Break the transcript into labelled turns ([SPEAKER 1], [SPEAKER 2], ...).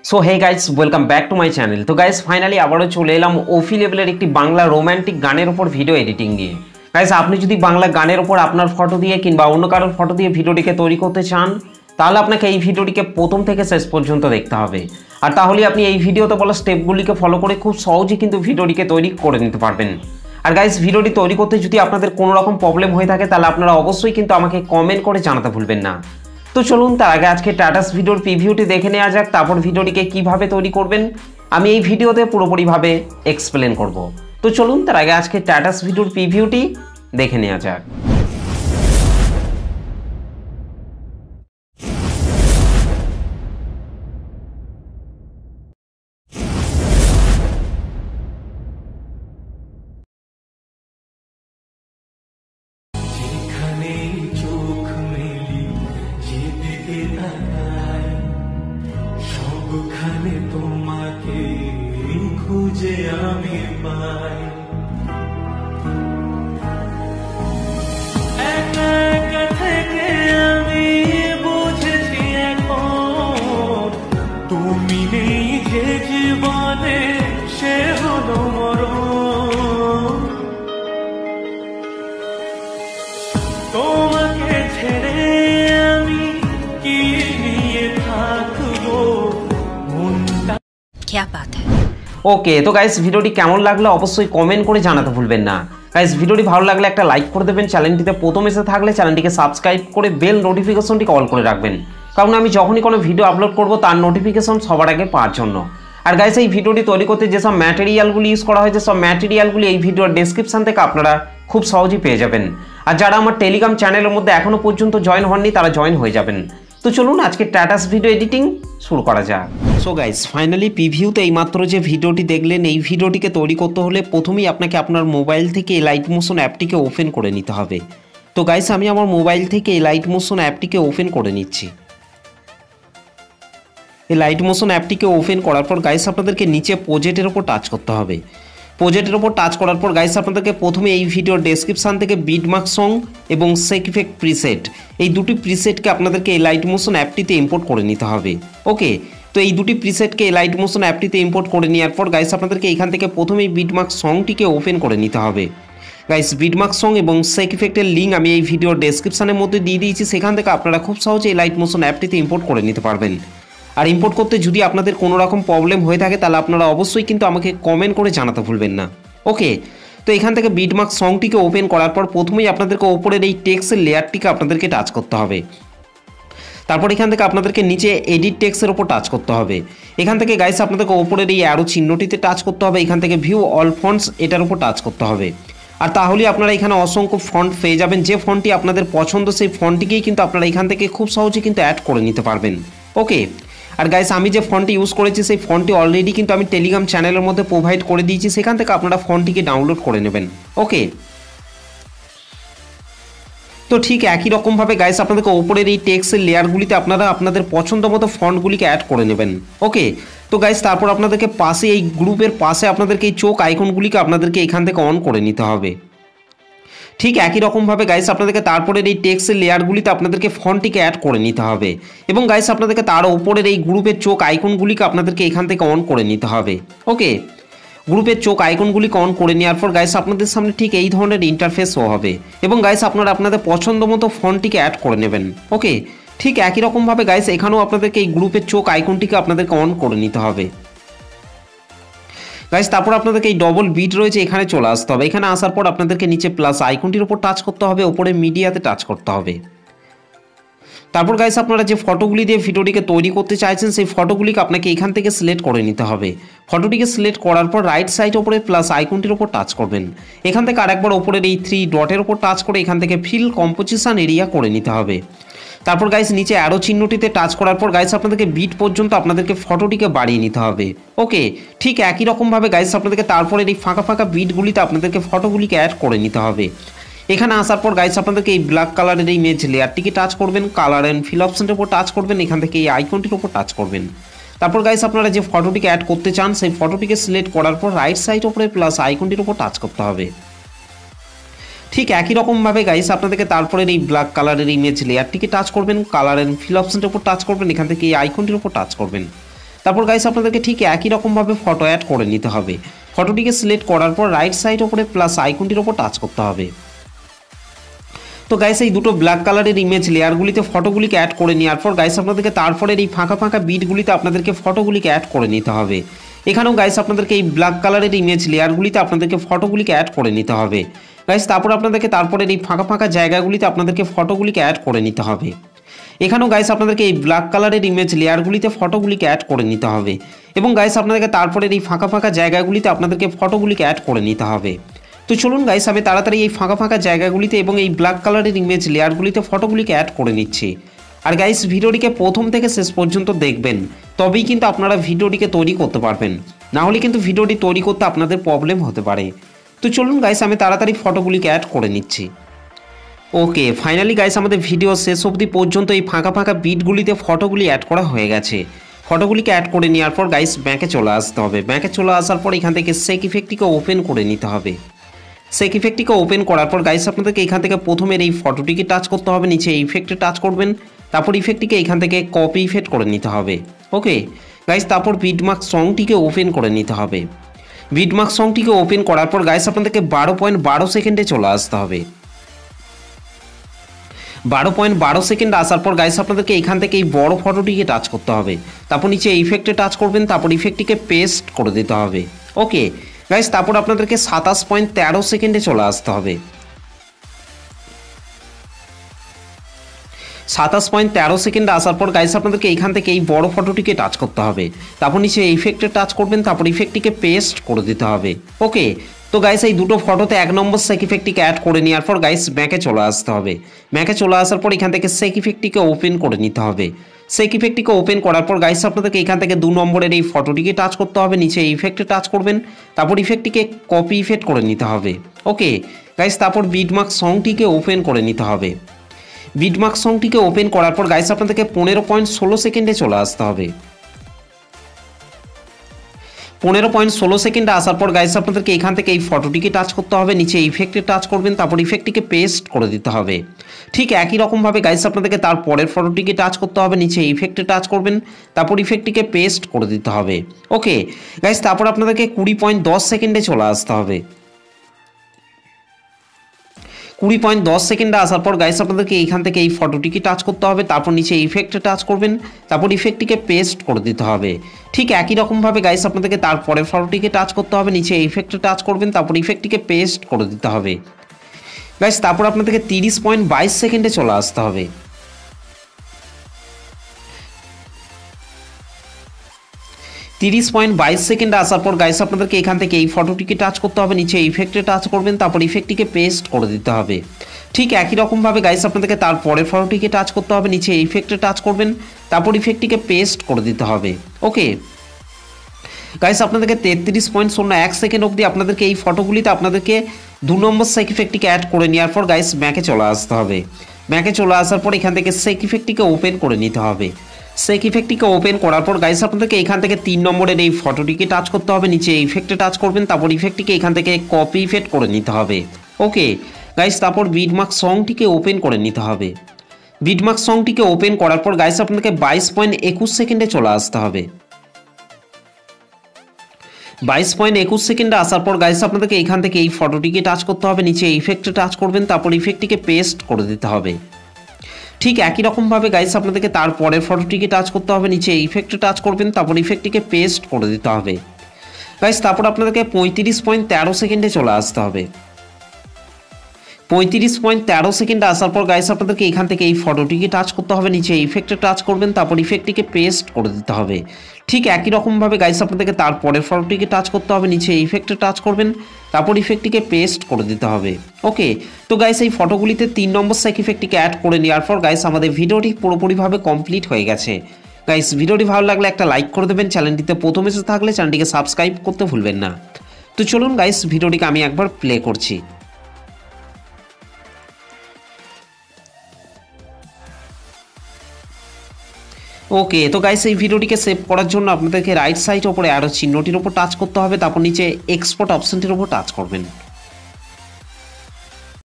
[SPEAKER 1] So hey guys, welcome back to my channel. তো guys finally আবারও চলে এলাম ওফি লেভেলের একটি বাংলা রোম্যান্টিক গানের উপর ভিডিও এডিটিং নিয়ে। গাইস আপনি যদি বাংলা গানের উপর আপনার ফটো দিয়ে কিংবা অন্য কারোর ফটো দিয়ে ভিডিওটিকে তৈরি করতে চান, তাহলে আপনাকে এই ভিডিওটিকে প্রথম থেকে শেষ পর্যন্ত দেখতে হবে। আর তাহলে আপনি এই ভিডিওতে বলা স্টেপগুলিকে ফলো করে খুব সহজেই কিন্তু ভিডিওটিকে তৈরি করে নিতে পারবেন। আর গাইস ভিডিওটি তৈরি করতে যদি আপনাদের কোনো রকম প্রবলেম হয়ে থাকে, তাহলে আপনারা অবশ্যই কিন্তু আমাকে কমেন্ট করে জানাতে ভুলবেন না। তো চলুন তার আগে আজকে টাটাস ভিডিওর প্রিভিউটি দেখে নেওয়া যাক, তারপর ভিডিওটিকে কিভাবে তৈরি করবেন আমি এই ভিডিওতে পুরোপুরিভাবে এক্সপ্লেন করব। তো চলুন তার আগে আজকে টাটাস ভিডিওর প্রিভিউটি দেখে নেওয়া যাক।
[SPEAKER 2] তোমাকে খুঁজে আমি পাই, একা একা থেকে আমি বুঝেছি এখন তুমি নেই যে জীবনে সে হলো মরণ। তোমাকে ছেড়ে আমি কি নিয়ে থাকবো,
[SPEAKER 1] ওকে, তো গাইস ভিডিওটি কেমন লাগলো অবশ্যই কমেন্ট করে জানাতে ভুলবেন না। গাইস ভিডিওটি ভালো লাগলে একটা লাইক করে দেবেন, চ্যানেলটিতে প্রথম এসে থাকলে চ্যানেলটিকে সাবস্ক্রাইব করে বেল নোটিফিকেশনটিকে অল করে রাখবেন, কারণ আমি যখনই কোনো ভিডিও আপলোড করব তার নোটিফিকেশন সবার আগে পাওয়ার জন্য। আর গাইস এই ভিডিওটি তৈরি করতে যেসব ম্যাটেরিয়ালগুলি ইউজ করা হয়েছে, সব ম্যাটেরিয়ালগুলি এই ভিডিওর ডেসক্রিপশন থেকে আপনারা খুব সহজেই পেয়ে যাবেন। আর যারা আমার টেলিগ্রাম চ্যানেলের মধ্যে এখনও পর্যন্ত জয়েন হননি, তারা জয়েন হয়ে যাবেন। তো চলুন আজকে টাটাস ভিডিও এডিটিং শুরু করা যাক। সো গাইস ফাইনালি প্রিভিউতে এইমাত্র যে ভিডিওটি দেখলেন, এই ভিডিওটিকে তৈরি করতে হলে প্রথমেই আপনাকে আপনার মোবাইল থেকে লাইট মোশন অ্যাপটিকে ওপেন করে নিতে হবে। তো গাইস আমি আমার মোবাইল থেকে এই লাইট মোশন অ্যাপটিকে ওপেন করে নিচ্ছি। এই লাইট মোশন অ্যাপটিকে ওপেন করার পর গাইস আপনাদেরকে নিচে প্রজেক্টের ওপর টাচ করতে হবে। প্রজেক্টের ওপর টাচ করার পর গাইস আপনাদেরকে প্রথমে এই ভিডিওর ডেসক্রিপশান থেকে বিটমার্ক সং এবং সেক ইফেক্ট প্রিসেট, এই দুটি প্রিসেটকে আপনাদেরকে এই লাইট মোশন অ্যাপটিতে ইম্পোর্ট করে নিতে হবে। ওকে, তো এই দুটি প্রিসেটকে এই লাইট মোশন অ্যাপটিতে ইম্পোর্ট করে নেওয়ার পর গাইস আপনাদেরকে এখান থেকে প্রথমেই বিটমার্ক সংটিকে ওপেন করে নিতে হবে। গাইস বিটমার্ক সং এবং সেক ইফেক্টের লিঙ্ক আমি এই ভিডিওর ডেসক্রিপশানের মধ্যে দিয়ে দিয়েছি, সেখান থেকে আপনারা খুব সহজে এই লাইট মোশন অ্যাপটিতে ইম্পোর্ট করে নিতে পারবেন। আর ইম্পোর্ট করতে যদি আপনাদের কোনো রকম প্রবলেম হয়ে থাকে, তাহলে আপনারা অবশ্যই কিন্তু আমাকে কমেন্ট করে জানাতে ভুলবেন না। ওকে, তো এখান থেকে বিটমার্ক সংটিকে ওপেন করার পর প্রথমেই আপনাদেরকে ওপরের এই টেক্সটের লেয়ারটিকে আপনাদেরকে টাচ করতে হবে। তারপর এখান থেকে আপনাদেরকে নিচে এডিট টেক্সটের ওপর টাচ করতে হবে। এখান থেকে গাইস আপনাদেরকে ওপরের এই অ্যারো চিহ্নটিতে টাচ করতে হবে। এখান থেকে ভিউ অল ফন্টস এটার উপর টাচ করতে হবে। আর তাহলে আপনারা এখানে অসংখ্য ফন্ট পেয়ে যাবেন। যে ফন্টটি আপনাদের পছন্দ সেই ফন্টটিকেই কিন্তু আপনারা এখান থেকে খুব সহজে কিন্তু অ্যাড করে নিতে পারবেন। ওকে, আর গাইস আমি যে ফন্টটি ইউজ করেছি সেই ফন্টটি অলরেডি কিন্তু আমি টেলিগ্রাম চ্যানেলের মধ্যে প্রোভাইড করে দিয়েছি, সেখান থেকে আপনারা ফন্টটিকে ডাউনলোড করে নেবেন। ওকে, তো ঠিক একই রকমভাবে গাইস আপনাদেরকে ওপরের এই টেক্সটের লেয়ারগুলিতে আপনারা আপনাদের পছন্দ মতো ফন্টগুলিকে অ্যাড করে নেবেন। ওকে, তো গাইস তারপর আপনাদেরকে পাশে এই গ্রুপের পাশে আপনাদেরকে এই চোখ আইকনগুলিকে আপনাদেরকে এখান থেকে অন করে নিতে হবে। ঠিক একই রকমভাবে গাইস আপনাদেরকে তারপরের এই টেক্সটের লেয়ারগুলিতে আপনাদেরকে ফন্টটিকে অ্যাড করে নিতে হবে এবং গাইস আপনাদেরকে তার উপরের এই গ্রুপের চোখ আইকনগুলিকে আপনাদেরকে এখান থেকে অন করে নিতে হবে। ওকে, গ্রুপের চোখ আইকনগুলিকে অন করে নেওয়ার পর গাইস আপনাদের সামনে ঠিক এই ধরনের ইন্টারফেস শো হবে এবং গাইস আপনারা আপনাদের পছন্দ মতো ফন্টটিকে অ্যাড করে নেবেন। ওকে, ঠিক একই রকমভাবে গাইস এখানেও আপনাদেরকে এই গ্রুপের চোখ আইকনটিকে আপনাদেরকে অন করে নিতে হবে। গাইস তারপর আপনাদেরকে এই ডবল বিট রয়েছে এখানে চলে আসতে হবে। এখানে আসার পর আপনাদেরকে নিচে প্লাস আইকনটির উপর টাচ করতে হবে, ওপরে মিডিয়াতে টাচ করতে হবে। তারপর গাইস আপনারা যে ফটোগুলি দিয়ে ভিডিওটিকে তৈরি করতে চাইছেন সেই ফটোগুলিকে আপনাকে এখান থেকে সিলেক্ট করে নিতে হবে। ফটোটিকে সিলেক্ট করার পর রাইট সাইডে উপরে প্লাস আইকনটির উপর টাচ করবেন। এখান থেকে আরেকবার ওপরের এই 3 ডটের উপর টাচ করে এখান থেকে ফিল কম্পোজিশন এরিয়া করে নিতে হবে। তারপর গাইস নিচে অ্যারো চিহ্নটিতে টাচ করার পর গাইস আপনাদেরকে বিট পর্যন্ত আপনাদেরকে ফটোটিকে বাড়িয়ে নিতে হবে। ওকে, ঠিক একই রকমভাবে গাইস আপনাদেরকে তারপরের এই ফাঁকা ফাঁকা বিটগুলিতে আপনাদেরকে ফটোগুলিকে অ্যাড করে নিতে হবে। এখানে আসার পর গাইস আপনাদেরকে এই ব্ল্যাক কালারের এই ইমেজ লেয়ারটিকে টাচ করবেন, কালার অ্যান্ড ফিল অপশনের উপর টাচ করবেন, এখান থেকে এই আইকনটির উপর টাচ করবেন। তারপর গাইস আপনারা যে ফটোটিকে অ্যাড করতে চান সেই ফটোটিকে সিলেক্ট করার পর রাইট সাইড উপরে প্লাস আইকনটির উপর টাচ করতে হবে। ঠিক একই রকমভাবে গাইস আপনাদেরকে তারপরের এই ব্ল্যাক কালারের ইমেজ লেয়ারটিকে টাচ করবেন, কালার অ্যান্ড ফিল অপশনটার উপর টাচ করবেন, এখান থেকে এই আইকনটির উপর টাচ করবেন। তারপর গাইস আপনাদেরকে ঠিক একই রকমভাবে ফটো অ্যাড করে নিতে হবে। ফটোটিকে সিলেক্ট করার পর রাইট সাইড ওপরে প্লাস আইকনটির ওপর টাচ করতে হবে। তো গাইস এই দুটো ব্ল্যাক কালারের ইমেজ লেয়ারগুলিতে ফটোগুলিকে অ্যাড করে নেওয়ার পর গাইস আপনাদেরকে তারপরে এই ফাঁকা ফাঁকা বিটগুলিতে আপনাদেরকে ফটোগুলিকে অ্যাড করে নিতে হবে। এখানেও গাইস আপনাদেরকে এই ব্ল্যাক কালারের ইমেজ লেয়ারগুলিতে আপনাদেরকে ফটোগুলিকে অ্যাড করে নিতে হবে। গাইস তারপর আপনাদেরকে তারপরে এই ফাঁকা ফাঁকা জায়গাগুলিতে আপনাদেরকে ফটোগুলিকে অ্যাড করে নিতে হবে। এখানেও গাইস আপনাদেরকে এই ব্ল্যাক কালারের ইমেজ লেয়ারগুলিতে ফটোগুলিকে অ্যাড করে নিতে হবে এবং গাইস আপনাদেরকে তারপরে এই ফাঁকা ফাঁকা জায়গাগুলিতে আপনাদেরকে ফটোগুলিকে অ্যাড করে নিতে হবে। তো চলুন গাইস আমি তাড়াতাড়ি এই ফাঁকা ফাঁকা জায়গাগুলিতে এবং এই ব্ল্যাক কালারের ইমেজ লেয়ারগুলিতে ফটোগুলিকে অ্যাড করে নিচ্ছি। আর গাইস ভিডিওটিকে প্রথম থেকে শেষ পর্যন্ত দেখবেন, তবেই কিন্তু আপনারা ভিডিওটিকে তৈরি করতে পারবেন, না হলে কিন্তু ভিডিওটি তৈরি করতে আপনাদের প্রবলেম হতে পারে। তো চলুন গাইস আমি তাড়াতাড়ি ফটোগুলিকে অ্যাড করে নিচ্ছি। ওকে, ফাইনালি গাইস আমাদের ভিডিও শেষ অবধি পর্যন্ত এই ফাঁকা ফাঁকা বিটগুলিতে ফটোগুলি অ্যাড করা হয়ে গেছে। ফটোগুলিকে অ্যাড করে নেওয়ার পর গাইস ব্যাকে চলে আসতে হবে। ব্যাকে চলে আসার পর এখান থেকে সেক ইফেক্টটিকে ওপেন করে নিতে হবে। সেক ইফেক্টটিকে ওপেন করার পর গাইস আপনাদেরকে এখান থেকে প্রথমের এই ফটোটিকে টাচ করতে হবে, নিচে এই ইফেক্টে টাচ করবেন, তারপর ইফেক্টটিকে এখান থেকে কপি ইফেক্ট করে নিতে হবে। ওকে গাইস, তারপর বিটমার্ক সংটিকে ওপেন করে নিতে হবে। বিটমার্ক সংটিকে ওপেন করার পর গাইস আপনাদেরকে 12.12 সেকেন্ডে চলে আসতে হবে। 12.12 সেকেন্ড আসার পর গাইস আপনাদেরকে এখান থেকে এই বড় ফটোটিকে টাচ করতে হবে, তারপর নিচে ইফেক্টে টাচ করবেন, তারপর ইফেক্টটিকে পেস্ট করে দিতে হবে। ওকে গাইস, তারপর আপনাদেরকে 27.13 সেকেন্ডে চলে আসতে হবে। 27.13 সেকেন্ড আসার পর গাইস আপনাদেরকে এখান থেকে এই বড় ফটোটিকে টাচ করতে হবে, তারপর নিচে ইফেক্টে টাচ করবেন, তারপর ইফেক্টটিকে পেস্ট করে দিতে হবে। ওকে তো গাইস এই দুটো ফটোতে 1 নম্বর সেক ইফেক্টটিকে অ্যাড করে নেওয়ার পর গাইস ব্যাকে চলে আসতে হবে। ব্যাকে চলে আসার পর এখান থেকে সেক ইফেক্টটিকে ওপেন করে নিতে হবে। সেক ইফেক্টটিকে ওপেন করার পর গাইস আপনাদেরকে এখান থেকে 2 নম্বরের এই ফটোটিকে টাচ করতে হবে, নিচে ইফেক্টে টাচ করবেন, তারপর ইফেক্টটিকে কপি ইফেক্ট করে নিতে হবে। ওকে গাইস, তারপর বিটমার্ক সংটিকে ওপেন করে নিতে হবে। বিটমার্ক সংটিকে ওপেন করার পর গাইস আপনাদেরকে 15.16 সেকেন্ডে চলে আসতে হবে। 15.16 সেকেন্ডে আসার পর গাইস আপনাদেরকে এখান থেকে এই ফটোটিকে টাচ করতে হবে, নিচে ইফেক্টে টাচ করবেন, তারপর ইফেক্টটিকে পেস্ট করে দিতে হবে। ঠিক একই রকমভাবে গাইস আপনাদেরকে তার পরের ফটোটিকে টাচ করতে হবে, নিচে ইফেক্টে টাচ করবেন, তারপর ইফেক্টটিকে পেস্ট করে দিতে হবে। ওকে গাইস, তারপর আপনাদেরকে 20.10 সেকেন্ডে চলে আসতে হবে। 20.10 সেকেন্ডে আসার পর গাইস আপনাদেরকে এইখান থেকে এই ফটোটিকে টাচ করতে হবে, তারপর নিচে ইফেক্টে টাচ করবেন, তারপর ইফেক্টটিকে পেস্ট করে দিতে হবে। ঠিক একই রকমভাবে গাইস আপনাদেরকে তারপরের ফটোটিকে টাচ করতে হবে, নিচে ইফেক্টে টাচ করবেন, তারপর ইফেক্টটিকে পেস্ট করে দিতে হবে। গাইস তারপর আপনাদেরকে 30.22 সেকেন্ডে চলে আসতে হবে। 30.22 সেকেন্ডে আসার পর গাইস আপনাদেরকে এখান থেকে এই ফটোটিকে টাচ করতে হবে, নিচে ইফেক্টে টাচ করবেন, তারপর ইফেক্টটিকে পেস্ট করে দিতে হবে। ঠিক একই রকমভাবে গাইস আপনাদেরকে তার পরের ফটোটিকে টাচ করতে হবে, নিচে ইফেক্টে টাচ করবেন, তারপর ইফেক্টটিকে পেস্ট করে দিতে হবে। ওকে গাইস, আপনাদেরকে 33.01 সেকেন্ড অবধি আপনাদেরকে এই ফটোগুলিতে আপনাদেরকে 2 নম্বর সেক ইফেক্টটিকে অ্যাড করে নেওয়ার পর গাইস ব্যাকে চলে আসতে হবে। ব্যাকে চলে আসার পর এখান থেকে সেক ইফেক্টটিকে ওপেন করে নিতে হবে। সেক ইফেক্টটিকে ওপেন করার পর গাইস আপনাদেরকে এখান থেকে 3 নম্বরের এই ফটোটিকে টাচ করতে হবে, নিচে ইফেক্টে টাচ করবেন, তারপর ইফেক্টটিকে এখান থেকে কপি ইফেক্ট করে নিতে হবে। ওকে গাইস, তারপর বিটমার্ক সংটিকে ওপেন করে নিতে হবে। বিটমার্ক সংটিকে ওপেন করার পর গাইস আপনাদেরকে 22.21 সেকেন্ডে চলে আসতে হবে। 22.21 সেকেন্ডে আসার পর গাইস আপনাদেরকে এখান থেকে এই ফটোটিকে টাচ করতে হবে, নিচে ইফেক্টে টাচ করবেন, তারপর ইফেক্টটিকে পেস্ট করে দিতে হবে। ঠিক একই রকমভাবে গাইস আপনাদেরকে তার পরের ফটোটিকে টাচ করতে হবে, নিচে ইফেক্টে টাচ করবেন, তারপর ইফেক্টটিকে পেস্ট করে দিতে হবে। গাইস তারপর আপনাদেরকে 35.13 সেকেন্ডে চলে আসতে হবে। 35.13 সেকেন্ডে আসার পর গাইস আপনাদেরকে এখান থেকে এই ফটোটিকে টাচ করতে হবে, নিচে ইফেক্টে টাচ করবেন, তারপর ইফেক্টটিকে পেস্ট করে দিতে হবে। ঠিক একই রকমভাবে গাইস আপনাদেরকে তার পরের ফটোটিকে টাচ করতে হবে, নিচে ইফেক্টে টাচ করবেন, তারপর ইফেক্টটিকে পেস্ট করে দিতে হবে। ওকে তো গাইস এই ফটোগুলিতে 3 নম্বর সেক ইফেক্টটিকে অ্যাড করে নেওয়ার পর গাইস আমাদের ভিডিওটি পুরোপুরিভাবে কমপ্লিট হয়ে গেছে। গাইস ভিডিওটি ভালো লাগলে একটা লাইক করে দেবেন, চ্যানেলটিতে প্রথম এসে থাকলে চ্যানেলটিকে সাবস্ক্রাইব করতে ভুলবেন না। তো চলুন গাইস ভিডিওটিকে আমি একবার প্লে করছি। ওকে তো গাইস এই ভিডিওটিকে সেভ করার জন্য আপনাদেরকে রাইট সাইড ওপরে অ্যারো চিহ্নটির উপর টাচ করতে হবে, তারপর নিচে এক্সপোর্ট অপশনটির উপর টাচ করবেন।